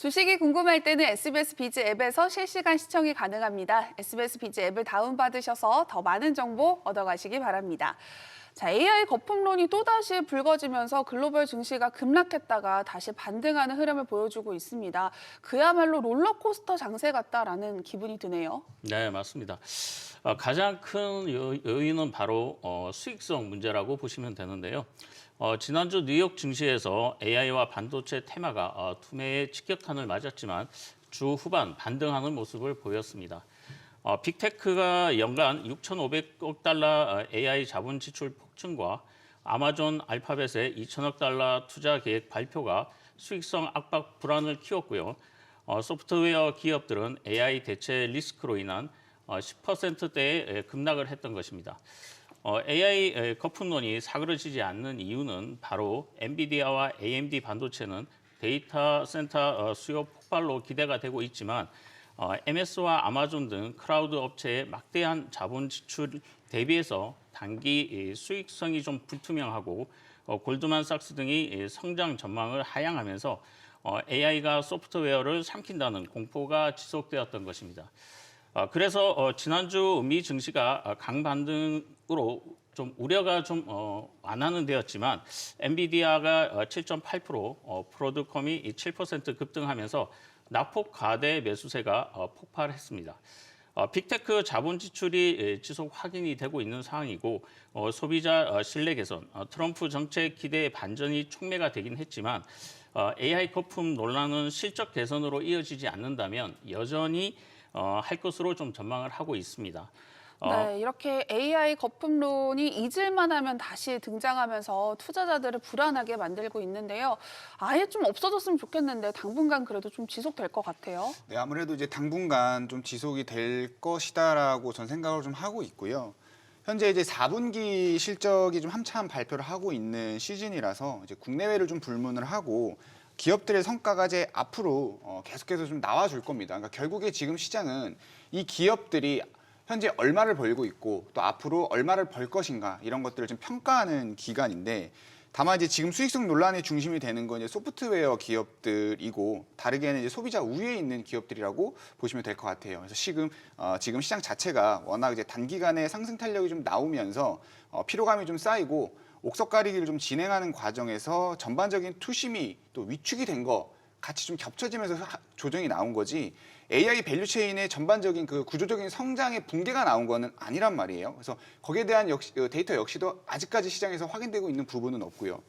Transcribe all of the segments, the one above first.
주식이 궁금할 때는 SBS 비즈 앱에서 실시간 시청이 가능합니다. SBS 비즈 앱을 다운받으셔서 더 많은 정보 얻어가시기 바랍니다. 자, AI 거품론이 또다시 불거지면서 글로벌 증시가 급락했다가 다시 반등하는 흐름을 보여주고 있습니다. 그야말로 롤러코스터 장세 같다라는 기분이 드네요. 네, 맞습니다. 가장 큰 요인은 바로 수익성 문제라고 보시면 되는데요. 지난주 뉴욕 증시에서 AI와 반도체 테마가 투매의 직격탄을 맞았지만 주 후반 반등하는 모습을 보였습니다. 빅테크가 연간 6,500억 달러 AI 자본 지출 폭증과 아마존 알파벳의 2천억 달러 투자 계획 발표가 수익성 압박 불안을 키웠고요. 소프트웨어 기업들은 AI 대체 리스크로 인한 10%대의 급락을 했던 것입니다. AI 거품론이 사그러지지 않는 이유는 바로 엔비디아와 AMD 반도체는 데이터 센터 수요 폭발로 기대가 되고 있지만 MS와 아마존 등 클라우드 업체의 막대한 자본 지출 대비해서 단기 수익성이 좀 불투명하고 골드만삭스 등이 성장 전망을 하향하면서 AI가 소프트웨어를 삼킨다는 공포가 지속되었던 것입니다. 그래서 지난주 미 증시가 강반등으로 좀 우려가 좀 완화는 되었지만 엔비디아가 7.8%, 브로드컴이 7% 급등하면서 낙폭 과대 매수세가 폭발했습니다. 빅테크 자본 지출이 지속 확인이 되고 있는 상황이고 소비자 신뢰 개선, 트럼프 정책 기대의 반전이 촉매가 되긴 했지만 AI 거품 논란은 실적 개선으로 이어지지 않는다면 여전히 할 것으로 좀 전망을 하고 있습니다. 네, 이렇게 AI 거품론이 잊을만 하면 다시 등장하면서 투자자들을 불안하게 만들고 있는데요. 아예 좀 없어졌으면 좋겠는데 당분간 그래도 좀 지속될 것 같아요. 네, 아무래도 이제 당분간 좀 지속이 될 것이다라고 전 생각을 좀 하고 있고요. 현재 이제 4분기 실적이 좀 한참 발표를 하고 있는 시즌이라서 이제 국내외를 좀 불문을 하고 기업들의 성과가 이제 앞으로 계속해서 좀 나와줄 겁니다. 그러니까 결국에 지금 시장은 이 기업들이 현재 얼마를 벌고 있고 또 앞으로 얼마를 벌 것인가 이런 것들을 좀 평가하는 기간인데 다만 이제 지금 수익성 논란의 중심이 되는 건 이제 소프트웨어 기업들이고 다르게는 이제 소비자 우위에 있는 기업들이라고 보시면 될 것 같아요. 그래서 지금 시장 자체가 워낙 이제 단기간에 상승 탄력이 좀 나오면서 피로감이 좀 쌓이고 옥석 가리기를 좀 진행하는 과정에서 전반적인 투심이 또 위축이 된 거 같이 좀 겹쳐지면서 조정이 나온 거지 AI 밸류체인의 전반적인 그 구조적인 성장의 붕괴가 나온 거는 아니란 말이에요. 그래서 거기에 대한 데이터 역시도 아직까지 시장에서 확인되고 있는 부분은 없고요.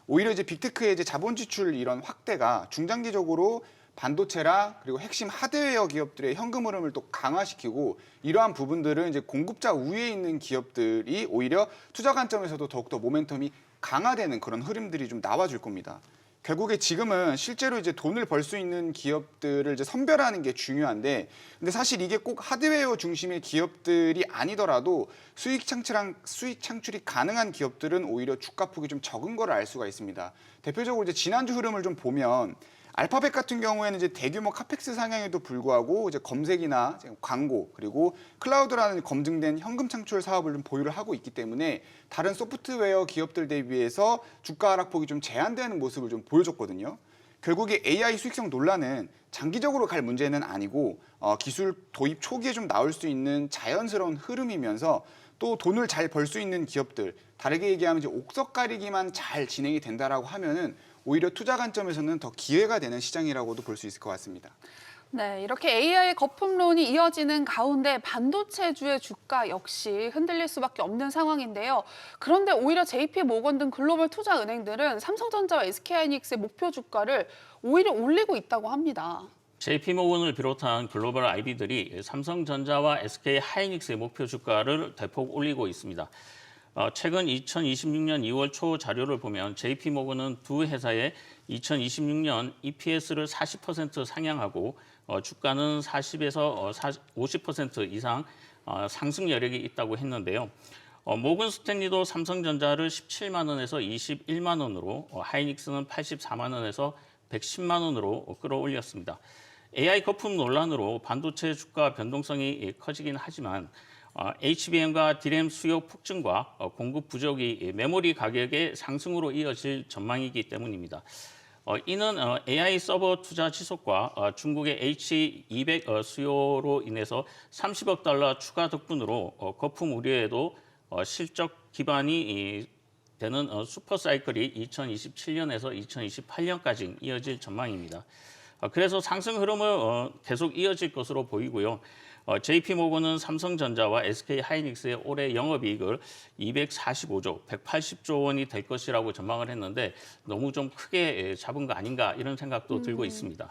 오히려 이제 빅테크의 이제 자본 지출 이런 확대가 중장기적으로 반도체라 그리고 핵심 하드웨어 기업들의 현금 흐름을 또 강화시키고 이러한 부분들은 이제 공급자 우위에 있는 기업들이 오히려 투자 관점에서도 더욱더 모멘텀이 강화되는 그런 흐름들이 좀 나와줄 겁니다. 결국에 지금은 실제로 이제 돈을 벌 수 있는 기업들을 이제 선별하는 게 중요한데, 근데 사실 이게 꼭 하드웨어 중심의 기업들이 아니더라도 수익 창출이 가능한 기업들은 오히려 주가폭이 좀 적은 걸 알 수가 있습니다. 대표적으로 이제 지난주 흐름을 좀 보면 알파벳 같은 경우에는 이제 대규모 카펙스 상향에도 불구하고 이제 검색이나 광고 그리고 클라우드라는 검증된 현금 창출 사업을 좀 보유를 하고 있기 때문에 다른 소프트웨어 기업들 대비해서 주가 하락폭이 좀 제한되는 모습을 좀 보여줬거든요. 결국에 AI 수익성 논란은 장기적으로 갈 문제는 아니고 기술 도입 초기에 좀 나올 수 있는 자연스러운 흐름이면서 또 돈을 잘 벌 수 있는 기업들, 다르게 얘기하면 이제 옥석 가리기만 잘 진행이 된다라고 하면은 오히려 투자 관점에서는 더 기회가 되는 시장이라고도 볼 수 있을 것 같습니다. 네, 이렇게 AI 거품론이 이어지는 가운데 반도체주의 주가 역시 흔들릴 수밖에 없는 상황인데요. 그런데 오히려 JP모건 등 글로벌 투자 은행들은 삼성전자와 SK하이닉스의 목표 주가를 오히려 올리고 있다고 합니다. JP모건을 비롯한 글로벌 IB들이 삼성전자와 SK하이닉스의 목표 주가를 대폭 올리고 있습니다. 최근 2026년 2월 초 자료를 보면 JP모건은 두 회사의 2026년 EPS를 40% 상향하고 주가는 40에서 50% 이상 상승 여력이 있다고 했는데요. 모건 스탠리도 삼성전자를 17만 원에서 21만 원으로, 하이닉스는 84만 원에서 110만 원으로 끌어올렸습니다. AI 거품 논란으로 반도체 주가 변동성이 커지긴 하지만 HBM과 DRAM 수요 폭증과 공급 부족이 메모리 가격의 상승으로 이어질 전망이기 때문입니다. 이는 AI 서버 투자 지속과 중국의 H200 수요로 인해서 30억 달러 추가 덕분으로 거품 우려에도 실적 기반이 되는 슈퍼 사이클이 2027년에서 2028년까지 이어질 전망입니다. 그래서 상승 흐름은 계속 이어질 것으로 보이고요. JP모건은 삼성전자와 SK하이닉스의 올해 영업이익을 245조, 180조 원이 될 것이라고 전망을 했는데 너무 좀 크게 잡은 거 아닌가 이런 생각도 들고 있습니다.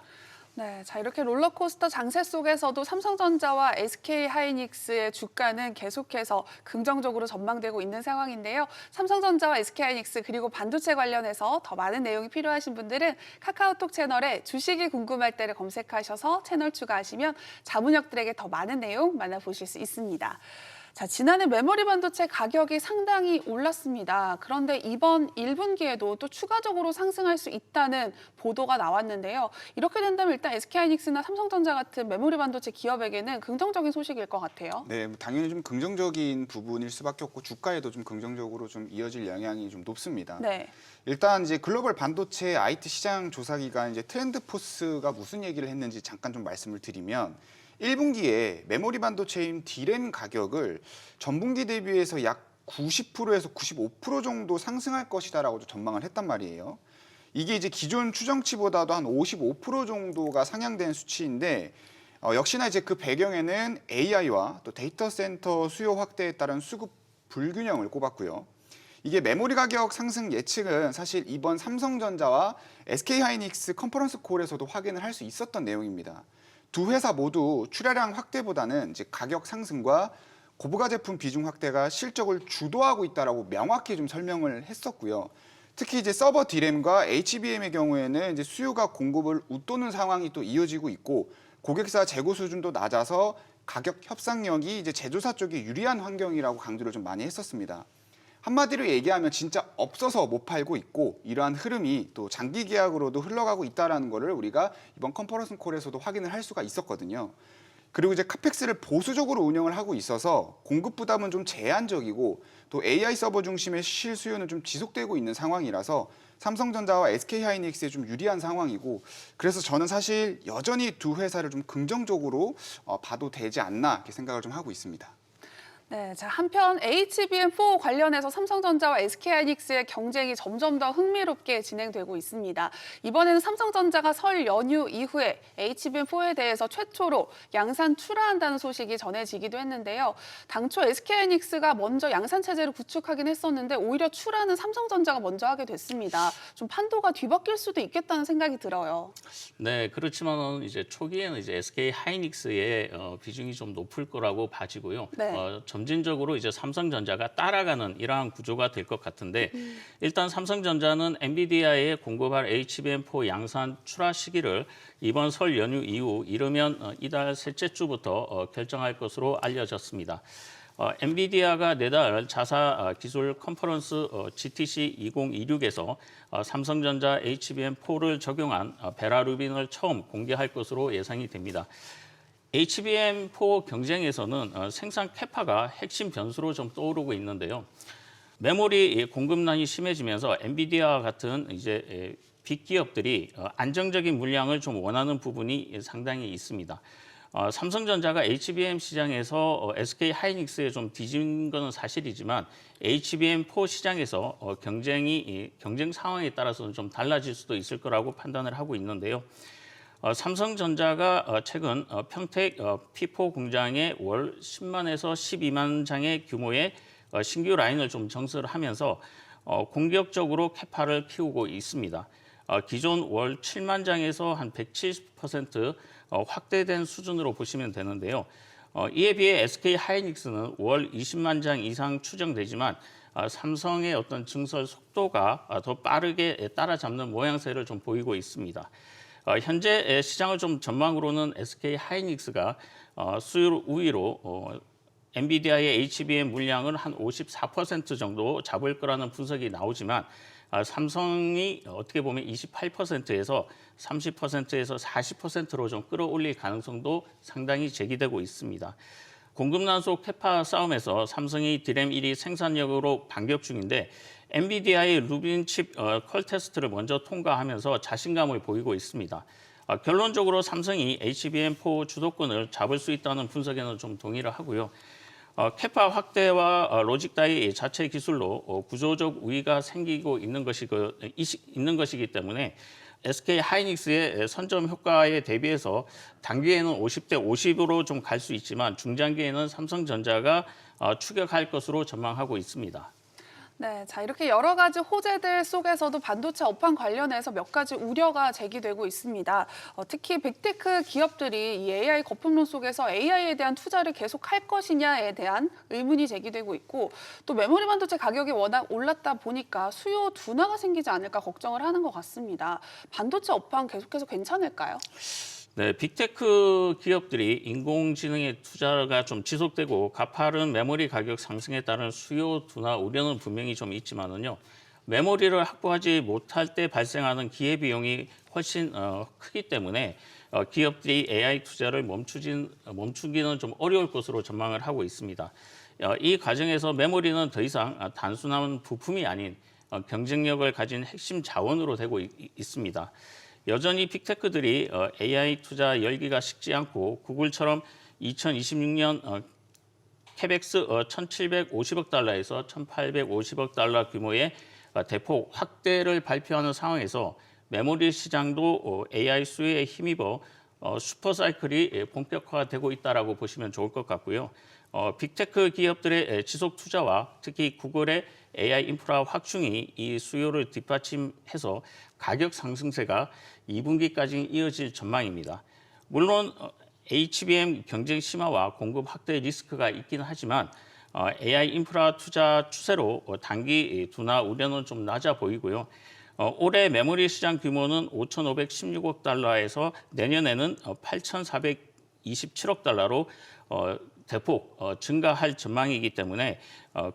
네, 자 이렇게 롤러코스터 장세 속에서도 삼성전자와 SK하이닉스의 주가는 계속해서 긍정적으로 전망되고 있는 상황인데요. 삼성전자와 SK하이닉스 그리고 반도체 관련해서 더 많은 내용이 필요하신 분들은 카카오톡 채널에 주식이 궁금할 때를 검색하셔서 채널 추가하시면 자문역들에게 더 많은 내용 만나보실 수 있습니다. 자, 지난해 메모리 반도체 가격이 상당히 올랐습니다. 그런데 이번 1분기에도 또 추가적으로 상승할 수 있다는 보도가 나왔는데요. 이렇게 된다면 일단 SK하이닉스나 삼성전자 같은 메모리 반도체 기업에게는 긍정적인 소식일 것 같아요. 네, 당연히 좀 긍정적인 부분일 수밖에 없고 주가에도 좀 긍정적으로 좀 이어질 영향이 좀 높습니다. 네. 일단 이제 글로벌 반도체 IT 시장 조사 기관 이제 트렌드포스가 무슨 얘기를 했는지 잠깐 좀 말씀을 드리면 1분기에 메모리 반도체인 D램 가격을 전분기 대비해서 약 90%에서 95% 정도 상승할 것이다라고 전망을 했단 말이에요. 이게 이제 기존 추정치보다도 한 55% 정도가 상향된 수치인데 역시나 이제 그 배경에는 AI와 또 데이터 센터 수요 확대에 따른 수급 불균형을 꼽았고요. 이게 메모리 가격 상승 예측은 사실 이번 삼성전자와 SK하이닉스 컨퍼런스 콜에서도 확인을 할 수 있었던 내용입니다. 두 회사 모두 출하량 확대보다는 이제 가격 상승과 고부가 제품 비중 확대가 실적을 주도하고 있다라고 명확히 좀 설명을 했었고요. 특히 이제 서버 D램과 HBM의 경우에는 이제 수요가 공급을 웃도는 상황이 또 이어지고 있고 고객사 재고 수준도 낮아서 가격 협상력이 이제 제조사 쪽이 유리한 환경이라고 강조를 좀 많이 했었습니다. 한마디로 얘기하면 진짜 없어서 못 팔고 있고 이러한 흐름이 또 장기 계약으로도 흘러가고 있다는 거를 우리가 이번 컨퍼런스 콜에서도 확인을 할 수가 있었거든요. 그리고 이제 카펙스를 보수적으로 운영을 하고 있어서 공급 부담은 좀 제한적이고 또 AI 서버 중심의 실수요는 좀 지속되고 있는 상황이라서 삼성전자와 SK하이닉스에 좀 유리한 상황이고 그래서 저는 사실 여전히 두 회사를 좀 긍정적으로 봐도 되지 않나 이렇게 생각을 좀 하고 있습니다. 네, 자 한편 HBM4 관련해서 삼성전자와 SK하이닉스의 경쟁이 점점 더 흥미롭게 진행되고 있습니다. 이번에는 삼성전자가 설 연휴 이후에 HBM4에 대해서 최초로 양산 출하한다는 소식이 전해지기도 했는데요. 당초 SK하이닉스가 먼저 양산 체제를 구축하긴 했었는데 오히려 출하는 삼성전자가 먼저 하게 됐습니다. 좀 판도가 뒤바뀔 수도 있겠다는 생각이 들어요. 네, 그렇지만은 이제 초기에는 이제 SK하이닉스의 비중이 좀 높을 거라고 봐지고요. 네. 점진적으로 이제 삼성전자가 따라가는 이러한 구조가 될 것 같은데 일단 삼성전자는 엔비디아에 공급할 HBM4 양산 출하 시기를 이번 설 연휴 이후 이르면 이달 셋째 주부터 결정할 것으로 알려졌습니다. 엔비디아가 내달 자사 기술 컨퍼런스 GTC 2026에서 삼성전자 HBM4를 적용한 베라루빈을 처음 공개할 것으로 예상이 됩니다. HBM4 경쟁에서는 생산 캐파가 핵심 변수로 좀 떠오르고 있는데요. 메모리 공급난이 심해지면서 엔비디아와 같은 이제 빅 기업들이 안정적인 물량을 좀 원하는 부분이 상당히 있습니다. 삼성전자가 HBM 시장에서 SK하이닉스에 좀 뒤진 것은 사실이지만 HBM4 시장에서 경쟁 상황에 따라서는 좀 달라질 수도 있을 거라고 판단을 하고 있는데요. 삼성전자가 최근 평택 P4 공장에 월 10만에서 12만 장의 규모의 신규 라인을 좀 정설을 하면서 공격적으로 캐파를 키우고 있습니다. 기존 월 7만 장에서 한 170% 확대된 수준으로 보시면 되는데요. 이에 비해 SK하이닉스는 월 20만 장 이상 추정되지만 삼성의 어떤 증설 속도가 더 빠르게 따라잡는 모양새를 좀 보이고 있습니다. 현재 시장을 좀 전망으로는 SK하이닉스가 수율 우위로 엔비디아의 HBM 물량을 한 54% 정도 잡을 거라는 분석이 나오지만 삼성이 어떻게 보면 28%에서 30%에서 40%로 좀 끌어올릴 가능성도 상당히 제기되고 있습니다. 공급난 속 캐파 싸움에서 삼성이 디램 1위 생산력으로 반격 중인데 엔비디아의 루빈 칩 퀄 테스트를 먼저 통과하면서 자신감을 보이고 있습니다. 결론적으로 삼성이 HBM4 주도권을 잡을 수 있다는 분석에는 좀 동의를 하고요. 캐파 확대와 로직 다이 자체 기술로 구조적 우위가 생기고 있는 것이기 때문에 SK 하이닉스의 선점 효과에 대비해서 단기에는 50대 50으로 좀 갈 수 있지만 중장기에는 삼성전자가 추격할 것으로 전망하고 있습니다. 네, 자 이렇게 여러 가지 호재들 속에서도 반도체 업황 관련해서 몇 가지 우려가 제기되고 있습니다. 특히 빅테크 기업들이 이 AI 거품론 속에서 AI에 대한 투자를 계속할 것이냐에 대한 의문이 제기되고 있고 또 메모리 반도체 가격이 워낙 올랐다 보니까 수요 둔화가 생기지 않을까 걱정을 하는 것 같습니다. 반도체 업황 계속해서 괜찮을까요? 네, 빅테크 기업들이 인공지능의 투자가 좀 지속되고 가파른 메모리 가격 상승에 따른 수요 둔화 우려는 분명히 좀 있지만은요. 메모리를 확보하지 못할 때 발생하는 기회비용이 훨씬 크기 때문에 기업들이 AI 투자를 멈추기는 좀 어려울 것으로 전망을 하고 있습니다. 이 과정에서 메모리는 더 이상 단순한 부품이 아닌 경쟁력을 가진 핵심 자원으로 되고 있습니다. 여전히 빅테크들이 AI 투자 열기가 식지 않고 구글처럼 2026년 캐펙스 1,750억 달러에서 1,850억 달러 규모의 대폭 확대를 발표하는 상황에서 메모리 시장도 AI 수요에 힘입어 슈퍼사이클이 본격화되고 있다고 보시면 좋을 것 같고요. 빅테크 기업들의 지속 투자와 특히 구글의 AI 인프라 확충이 이 수요를 뒷받침해서 가격 상승세가 2분기까지 이어질 전망입니다. 물론 HBM 경쟁 심화와 공급 확대 리스크가 있긴 하지만 AI 인프라 투자 추세로 단기 둔화 우려는 좀 낮아 보이고요. 올해 메모리 시장 규모는 5,516억 달러에서 내년에는 8,427억 달러로 대폭 증가할 전망이기 때문에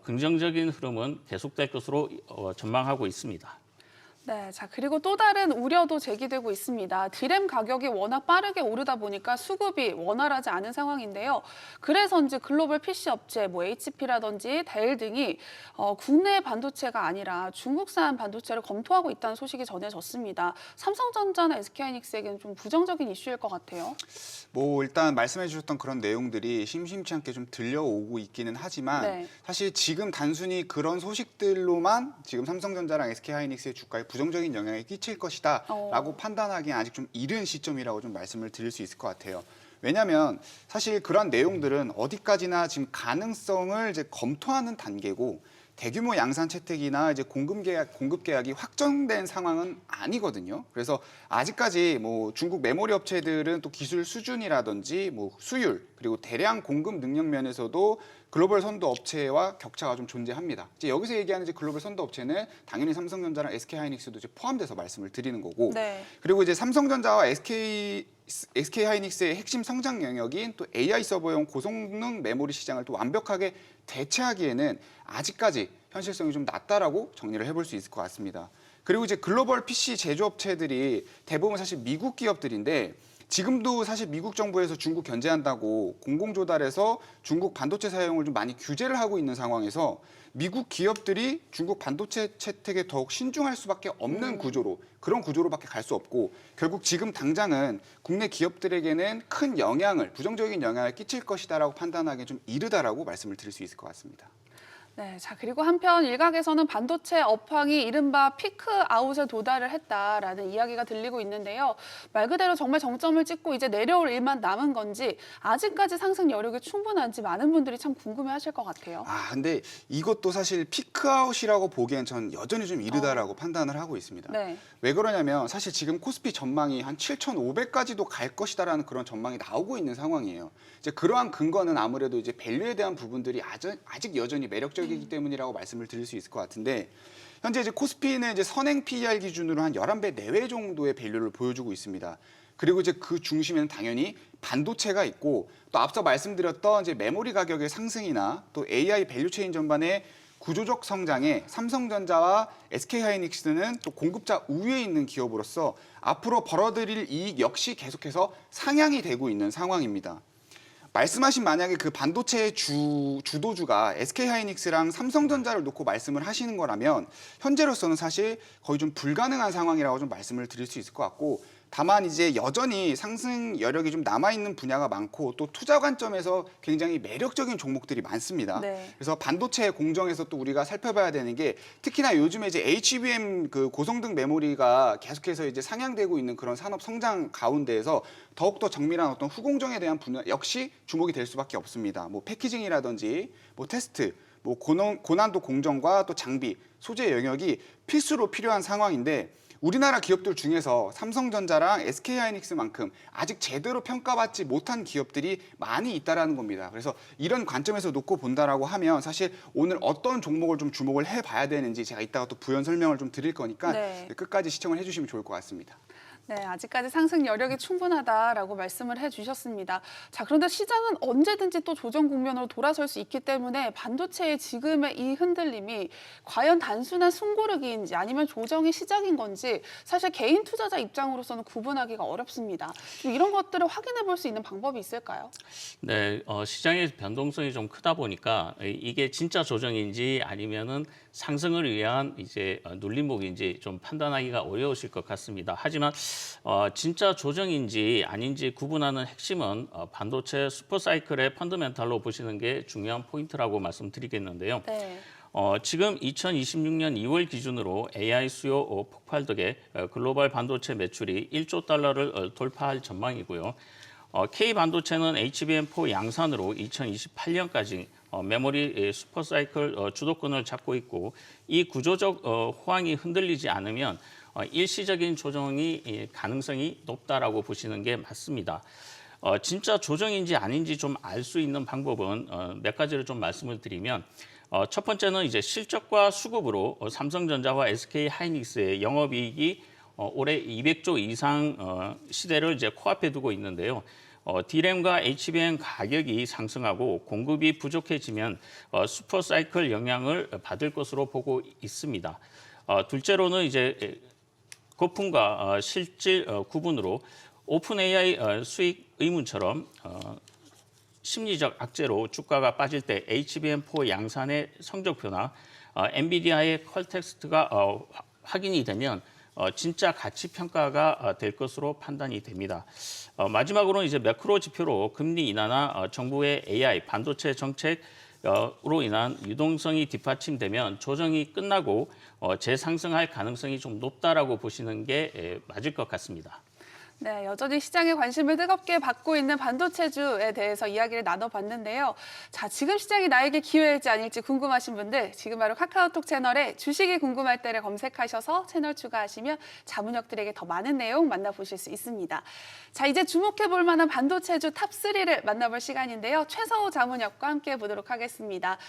긍정적인 흐름은 계속될 것으로 전망하고 있습니다. 네, 자 그리고 또 다른 우려도 제기되고 있습니다. 디램 가격이 워낙 빠르게 오르다 보니까 수급이 원활하지 않은 상황인데요. 그래서인지 글로벌 PC 업체, HP라든지 델 등이 국내 반도체가 아니라 중국산 반도체를 검토하고 있다는 소식이 전해졌습니다. 삼성전자나 SK하이닉스에게는 좀 부정적인 이슈일 것 같아요. 뭐 일단 말씀해 주셨던 그런 내용들이 심심치 않게 좀 들려오고 있기는 하지만 네. 사실 지금 단순히 그런 소식들로만 지금 삼성전자랑 SK하이닉스의 주가에 부정적인 영향이 끼칠 것이다 라고 판단하기엔 아직 좀 이른 시점이라고 좀 말씀을 드릴 수 있을 것 같아요. 왜냐하면 사실 그런 내용들은 어디까지나 지금 가능성을 이제 검토하는 단계고 대규모 양산 채택이나 이제 공급 계약이 확정된 상황은 아니거든요. 그래서 아직까지 뭐 중국 메모리 업체들은 또 기술 수준이라든지 뭐 수율 그리고 대량 공급 능력 면에서도 글로벌 선도 업체와 격차가 좀 존재합니다. 이제 여기서 얘기하는 이제 글로벌 선도 업체는 당연히 삼성전자랑 SK하이닉스도 이제 포함돼서 말씀을 드리는 거고, 네. 그리고 이제 삼성전자와 SK하이닉스의 핵심 성장 영역인 또 AI 서버용 고성능 메모리 시장을 또 완벽하게 대체하기에는 아직까지 현실성이 좀 낮다라고 정리를 해볼 수 있을 것 같습니다. 그리고 이제 글로벌 PC 제조업체들이 대부분 사실 미국 기업들인데 지금도 사실 미국 정부에서 중국 견제한다고 공공조달해서 중국 반도체 사용을 좀 많이 규제를 하고 있는 상황에서 미국 기업들이 중국 반도체 채택에 더욱 신중할 수밖에 없는 구조로 그런 구조로밖에 갈 수 없고 결국 지금 당장은 국내 기업들에게는 큰 부정적인 영향을 끼칠 것이다라고 판단하기엔 좀 이르다라고 말씀을 드릴 수 있을 것 같습니다. 네, 자 그리고 한편 일각에서는 반도체 업황이 이른바 피크 아웃에 도달을 했다라는 이야기가 들리고 있는데요. 말 그대로 정말 정점을 찍고 이제 내려올 일만 남은 건지 아직까지 상승 여력이 충분한지 많은 분들이 참 궁금해하실 것 같아요. 근데 이것도 사실 피크아웃이라고 보기엔 전 여전히 좀 이르다라고 판단을 하고 있습니다. 네. 왜 그러냐면 사실 지금 코스피 전망이 한 7,500까지도 갈 것이다라는 그런 전망이 나오고 있는 상황이에요. 이제 그러한 근거는 아무래도 이제 밸류에 대한 부분들이 아직 여전히 매력적이기 때문이라고 말씀을 드릴 수 있을 것 같은데 현재 이제 코스피는 이제 선행 PER 기준으로 한 11배 내외 정도의 밸류를 보여주고 있습니다. 그리고 이제 그 중심에는 당연히 반도체가 있고 또 앞서 말씀드렸던 이제 메모리 가격의 상승이나 또 AI 밸류체인 전반의 구조적 성장에 삼성전자와 SK하이닉스는 또 공급자 우위에 있는 기업으로서 앞으로 벌어들일 이익 역시 계속해서 상향이 되고 있는 상황입니다. 말씀하신 만약에 그 반도체의 주도주가 SK하이닉스랑 삼성전자를 놓고 말씀을 하시는 거라면 현재로서는 사실 거의 좀 불가능한 상황이라고 좀 말씀을 드릴 수 있을 것 같고, 다만 이제 여전히 상승 여력이 좀 남아있는 분야가 많고 또 투자 관점에서 굉장히 매력적인 종목들이 많습니다. 네. 그래서 반도체 공정에서 또 우리가 살펴봐야 되는 게 특히나 요즘에 이제 HBM 그 고성능 메모리가 계속해서 이제 상향되고 있는 그런 산업 성장 가운데에서 더욱더 정밀한 어떤 후공정에 대한 분야 역시 주목이 될 수밖에 없습니다. 뭐 패키징이라든지 뭐 테스트, 뭐 고난도 공정과 또 장비, 소재 영역이 필수로 필요한 상황인데, 우리나라 기업들 중에서 삼성전자랑 SK하이닉스만큼 아직 제대로 평가받지 못한 기업들이 많이 있다라는 겁니다. 그래서 이런 관점에서 놓고 본다라고 하면 사실 오늘 어떤 종목을 좀 주목을 해봐야 되는지 제가 이따가 또 부연 설명을 좀 드릴 거니까 네. 끝까지 시청을 해주시면 좋을 것 같습니다. 네, 아직까지 상승 여력이 충분하다라고 말씀을 해주셨습니다. 자, 그런데 시장은 언제든지 또 조정 국면으로 돌아설 수 있기 때문에 반도체의 지금의 이 흔들림이 과연 단순한 숨고르기인지 아니면 조정의 시작인 건지 사실 개인 투자자 입장으로서는 구분하기가 어렵습니다. 좀 이런 것들을 확인해 볼 수 있는 방법이 있을까요? 네, 시장의 변동성이 좀 크다 보니까 이게 진짜 조정인지 아니면은 상승을 위한 이제 눌림목인지 좀 판단하기가 어려우실 것 같습니다. 하지만 진짜 조정인지 아닌지 구분하는 핵심은 반도체 슈퍼사이클의 펀더멘탈로 보시는 게 중요한 포인트라고 말씀드리겠는데요. 네. 지금 2026년 2월 기준으로 AI 수요 폭발 덕에 글로벌 반도체 매출이 1조 달러를 돌파할 전망이고요. K 반도체는 HBM4 양산으로 2028년까지 메모리 슈퍼사이클 주도권을 잡고 있고, 이 구조적 호황이 흔들리지 않으면 일시적인 조정이 가능성이 높다라고 보시는 게 맞습니다. 진짜 조정인지 아닌지 좀 알 수 있는 방법은 몇 가지를 좀 말씀을 드리면, 첫 번째는 이제 실적과 수급으로 삼성전자와 SK하이닉스의 영업이익이 올해 200조 이상 시대를 이제 코앞에 두고 있는데요. D램과 HBM 가격이 상승하고 공급이 부족해지면 슈퍼사이클 영향을 받을 것으로 보고 있습니다. 둘째로는 이제 거품과 실질 구분으로 오픈 AI 수익 의문처럼 심리적 악재로 주가가 빠질 때 HBM4 양산의 성적표나 엔비디아의 퀄텍스트가 확인이 되면 진짜 가치 평가가 될 것으로 판단이 됩니다. 마지막으로는 이제 매크로 지표로 금리 인하나 정부의 AI 반도체 정책으로 인한 유동성이 뒷받침되면 조정이 끝나고 재상승할 가능성이 좀 높다라고 보시는 게 맞을 것 같습니다. 네, 여전히 시장의 관심을 뜨겁게 받고 있는 반도체주에 대해서 이야기를 나눠봤는데요. 자, 지금 시장이 나에게 기회일지 아닐지 궁금하신 분들 지금 바로 카카오톡 채널에 주식이 궁금할 때를 검색하셔서 채널 추가하시면 자문역들에게 더 많은 내용 만나보실 수 있습니다. 자, 이제 주목해볼 만한 반도체주 탑3를 만나볼 시간인데요. 최서호 자문역과 함께 보도록 하겠습니다.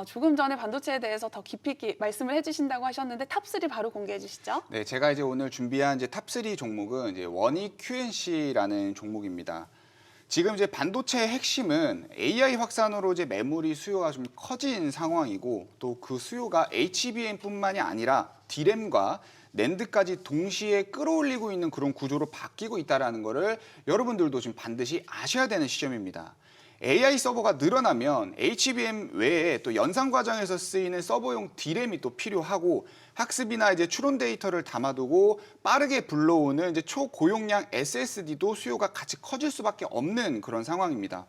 조금 전에 반도체에 대해서 더 깊이 있게 말씀을 해주신다고 하셨는데 탑3 바로 공개해 주시죠. 네, 제가 이제 오늘 준비한 이제 탑3 종목은 이제 원익 QNC라는 종목입니다. 지금 이제 반도체의 핵심은 AI 확산으로 이제 메모리 수요가 좀 커진 상황이고, 또 그 수요가 HBM뿐만이 아니라 D램과 낸드까지 동시에 끌어올리고 있는 그런 구조로 바뀌고 있다는 것을 여러분들도 지금 반드시 아셔야 되는 시점입니다. AI 서버가 늘어나면 HBM 외에 또 연산 과정에서 쓰이는 서버용 D램이 또 필요하고, 학습이나 이제 추론 데이터를 담아두고 빠르게 불러오는 이제 초고용량 SSD도 수요가 같이 커질 수밖에 없는 그런 상황입니다.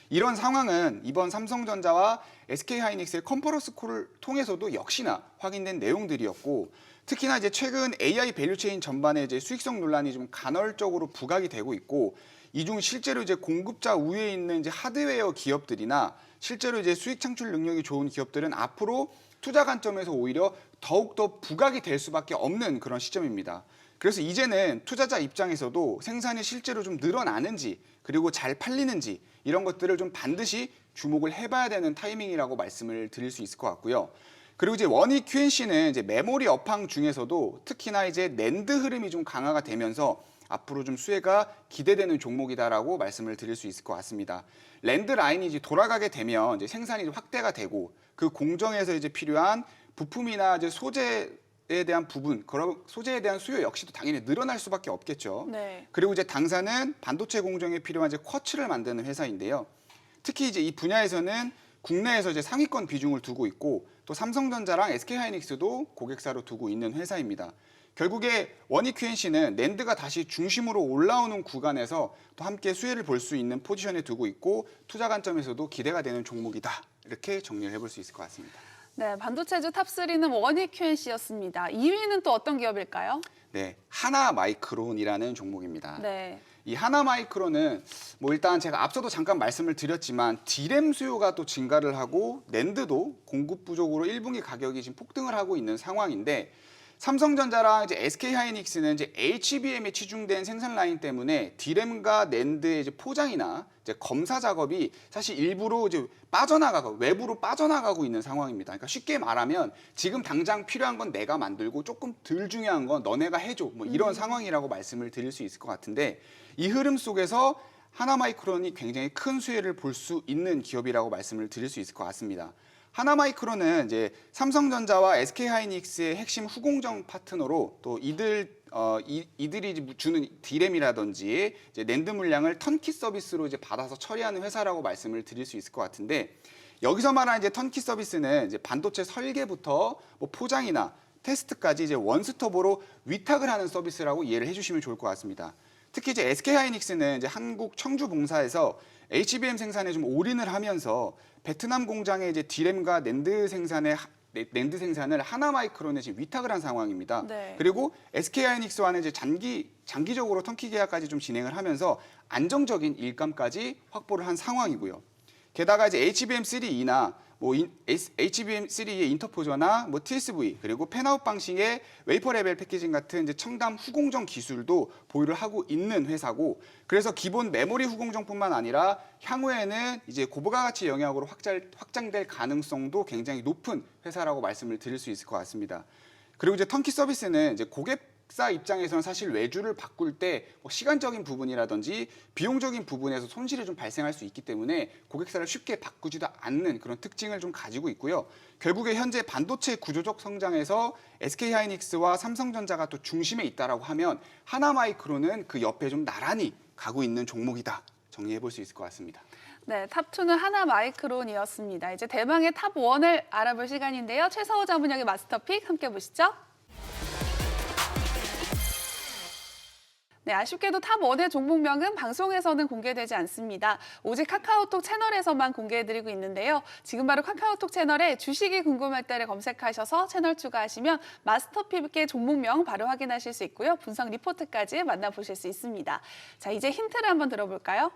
이런 상황은 이번 삼성전자와 SK하이닉스의 컨퍼런스 콜을 통해서도 역시나 확인된 내용들이었고, 특히나 이제 최근 AI 밸류체인 전반에 이제 수익성 논란이 좀 간헐적으로 부각이 되고 있고, 이 중 실제로 이제 공급자 우위에 있는 이제 하드웨어 기업들이나 실제로 이제 수익 창출 능력이 좋은 기업들은 앞으로 투자 관점에서 오히려 더욱더 부각이 될 수밖에 없는 그런 시점입니다. 그래서 이제는 투자자 입장에서도 생산이 실제로 좀 늘어나는지, 그리고 잘 팔리는지 이런 것들을 좀 반드시 주목을 해봐야 되는 타이밍이라고 말씀을 드릴 수 있을 것 같고요. 그리고 이제 원익 QNC는 이제 메모리 업황 중에서도 특히나 이제 낸드 흐름이 좀 강화가 되면서 앞으로 좀 수혜가 기대되는 종목이다라고 말씀을 드릴 수 있을 것 같습니다. 랜드 라인이 이제 돌아가게 되면 이제 생산이 확대가 되고, 그 공정에서 이제 필요한 부품이나 이제 소재에 대한 부분, 그런 소재에 대한 수요 역시도 당연히 늘어날 수밖에 없겠죠. 네. 그리고 이제 당사는 반도체 공정에 필요한 이제 쿼츠를 만드는 회사인데요. 특히 이제 이 분야에서는 국내에서 이제 상위권 비중을 두고 있고 또 삼성전자랑 SK하이닉스도 고객사로 두고 있는 회사입니다. 결국에 원익 QNC는 낸드가 다시 중심으로 올라오는 구간에서 또 함께 수혜를 볼 수 있는 포지션에 두고 있고 투자 관점에서도 기대가 되는 종목이다. 이렇게 정리를 해볼 수 있을 것 같습니다. 네, 반도체주 탑3는 원익 QNC였습니다. 2위는 또 어떤 기업일까요? 네, 하나마이크론이라는 종목입니다. 네. 이 하나마이크론은 뭐 일단 제가 앞서도 잠깐 말씀을 드렸지만 D램 수요가 또 증가를 하고 낸드도 공급 부족으로 1분기 가격이 지금 폭등을 하고 있는 상황인데 삼성전자랑 이제 SK하이닉스는 이제 HBM에 치중된 생산 라인 때문에 D램과 낸드의 이제 포장이나 이제 검사 작업이 사실 일부러 이제 외부로 빠져나가고 있는 상황입니다. 그러니까 쉽게 말하면 지금 당장 필요한 건 내가 만들고 조금 덜 중요한 건 너네가 해줘. 뭐 이런 상황이라고 말씀을 드릴 수 있을 것 같은데 이 흐름 속에서 하나마이크론이 굉장히 큰 수혜를 볼 수 있는 기업이라고 말씀을 드릴 수 있을 것 같습니다. 하나마이크론은 이제 삼성전자와 SK하이닉스의 핵심 후공정 파트너로 또 이들이 주는 D램이라든지 이제 낸드 물량을 턴키 서비스로 이제 받아서 처리하는 회사라고 말씀을 드릴 수 있을 것 같은데 여기서 말하는 이제 턴키 서비스는 이제 반도체 설계부터 뭐 포장이나 테스트까지 이제 원스톱으로 위탁을 하는 서비스라고 이해를 해주시면 좋을 것 같습니다. 특히 이제 SK하이닉스는 이제 한국 청주 봉사에서 HBM 생산에 좀 올인을 하면서 베트남 공장의 이제 D램과 낸드 생산을 하나마이크론에 지금 위탁을 한 상황입니다. 네. 그리고 SK하이닉스와는 이제 장기적으로 턴키 계약까지 좀 진행을 하면서 안정적인 일감까지 확보를 한 상황이고요. 게다가 이제 HBM3E나 뭐 HBM3E의 인터포저나 뭐 TSV 그리고 팬아웃 방식의 웨이퍼 레벨 패키징 같은 이제 첨단 후공정 기술도 보유를 하고 있는 회사고 그래서 기본 메모리 후공정뿐만 아니라 향후에는 이제 고부가 가치 영역으로 확장될 가능성도 굉장히 높은 회사라고 말씀을 드릴 수 있을 것 같습니다. 그리고 이제 턴키 서비스는 이제 고객사 입장에서는 사실 외주를 바꿀 때 뭐 시간적인 부분이라든지 비용적인 부분에서 손실이 좀 발생할 수 있기 때문에 고객사를 쉽게 바꾸지도 않는 그런 특징을 좀 가지고 있고요. 결국에 현재 반도체 구조적 성장에서 SK하이닉스와 삼성전자가 또 중심에 있다라고 하면 하나마이크론은 그 옆에 좀 나란히 가고 있는 종목이다. 정리해 볼 수 있을 것 같습니다. 네, 탑2는 하나마이크론이었습니다. 이제 대망의 탑1을 알아볼 시간인데요. 최서호 자문역의 마스터픽 함께 보시죠. 네, 아쉽게도 탑1의 종목명은 방송에서는 공개되지 않습니다. 오직 카카오톡 채널에서만 공개해드리고 있는데요. 지금 바로 카카오톡 채널에 주식이 궁금할 때를 검색하셔서 채널 추가하시면 마스터픽의 종목명 바로 확인하실 수 있고요. 분석 리포트까지 만나보실 수 있습니다. 자, 이제 힌트를 한번 들어볼까요?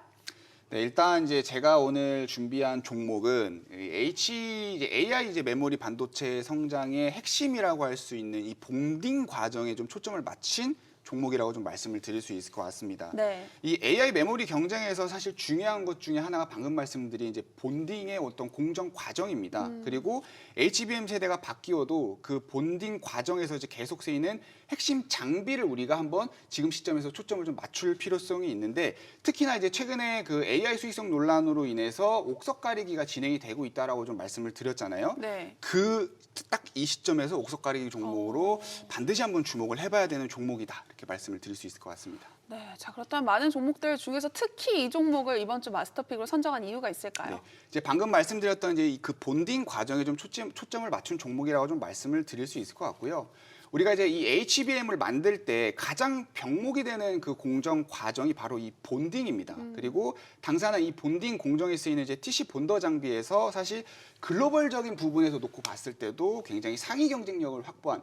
네, 일단 이제 제가 오늘 준비한 종목은 AI 이제 메모리 반도체 성장의 핵심이라고 할 수 있는 이 봉딩 과정에 좀 초점을 맞춘 종목이라고 좀 말씀을 드릴 수 있을 것 같습니다. 네. 이 AI 메모리 경쟁에서 사실 중요한 것 중에 하나가 방금 말씀드린 이제 본딩의 어떤 공정 과정입니다. 그리고 HBM 세대가 바뀌어도 그 본딩 과정에서 이제 계속 쓰이는 핵심 장비를 우리가 한번 지금 시점에서 초점을 좀 맞출 필요성이 있는데 특히나 이제 최근에 그 AI 수익성 논란으로 인해서 옥석 가리기가 진행이 되고 있다라고 좀 말씀을 드렸잖아요. 네. 딱 이 시점에서 옥석 가리기 종목으로 반드시 한번 주목을 해봐야 되는 종목이다. 이렇게 말씀을 드릴 수 있을 것 같습니다. 네, 자 그렇다면 많은 종목들 중에서 특히 이 종목을 이번 주 마스터픽으로 선정한 이유가 있을까요? 네, 이제 방금 말씀드렸던 이제 그 본딩 과정에 좀 초점을 맞춘 종목이라고 좀 말씀을 드릴 수 있을 것 같고요. 우리가 이제 이 HBM을 만들 때 가장 병목이 되는 그 공정 과정이 바로 이 본딩입니다. 그리고 당사는 이 본딩 공정에 쓰이는 이제 TC 본더 장비에서 사실 글로벌적인 부분에서 놓고 봤을 때도 굉장히 상위 경쟁력을 확보한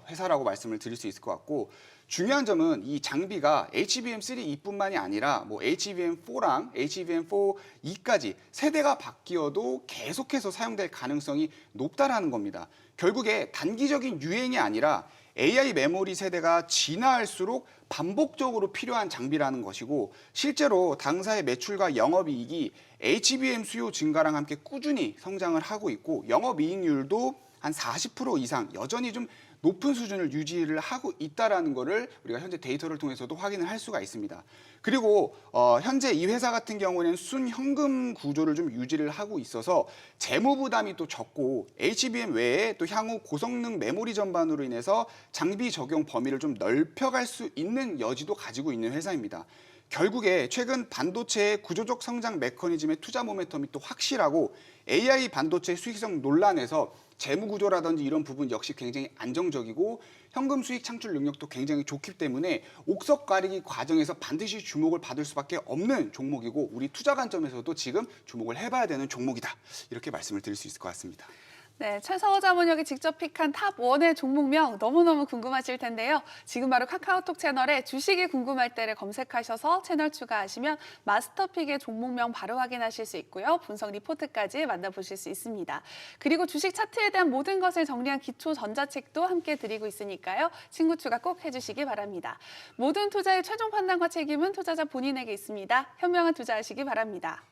회사라고 말씀을 드릴 수 있을 것 같고 중요한 점은 이 장비가 HBM3E뿐만이 아니라 뭐 HBM4랑 HBM4E까지 세대가 바뀌어도 계속해서 사용될 가능성이 높다라는 겁니다. 결국에 단기적인 유행이 아니라 AI 메모리 세대가 진화할수록 반복적으로 필요한 장비라는 것이고 실제로 당사의 매출과 영업이익이 HBM 수요 증가랑 함께 꾸준히 성장을 하고 있고 영업이익률도 한 40% 이상 여전히 좀 높은 수준을 유지를 하고 있다라는 거를 우리가 현재 데이터를 통해서도 확인을 할 수가 있습니다. 그리고 현재 이 회사 같은 경우에는 순현금 구조를 좀 유지를 하고 있어서 재무 부담이 또 적고 HBM 외에 또 향후 고성능 메모리 전반으로 인해서 장비 적용 범위를 좀 넓혀갈 수 있는 여지도 가지고 있는 회사입니다. 결국에 최근 반도체의 구조적 성장 메커니즘의 투자 모멘텀이 또 확실하고 AI 반도체 수익성 논란에서 재무 구조라든지 이런 부분 역시 굉장히 안정적이고 현금 수익 창출 능력도 굉장히 좋기 때문에 옥석 가리기 과정에서 반드시 주목을 받을 수밖에 없는 종목이고 우리 투자 관점에서도 지금 주목을 해봐야 되는 종목이다. 이렇게 말씀을 드릴 수 있을 것 같습니다. 네, 최서호 자문역이 직접 픽한 탑 1의 종목명 너무너무 궁금하실 텐데요. 지금 바로 카카오톡 채널에 주식이 궁금할 때를 검색하셔서 채널 추가하시면 마스터픽의 종목명 바로 확인하실 수 있고요. 분석 리포트까지 만나보실 수 있습니다. 그리고 주식 차트에 대한 모든 것을 정리한 기초 전자책도 함께 드리고 있으니까요. 친구 추가 꼭 해주시기 바랍니다. 모든 투자의 최종 판단과 책임은 투자자 본인에게 있습니다. 현명한 투자하시기 바랍니다.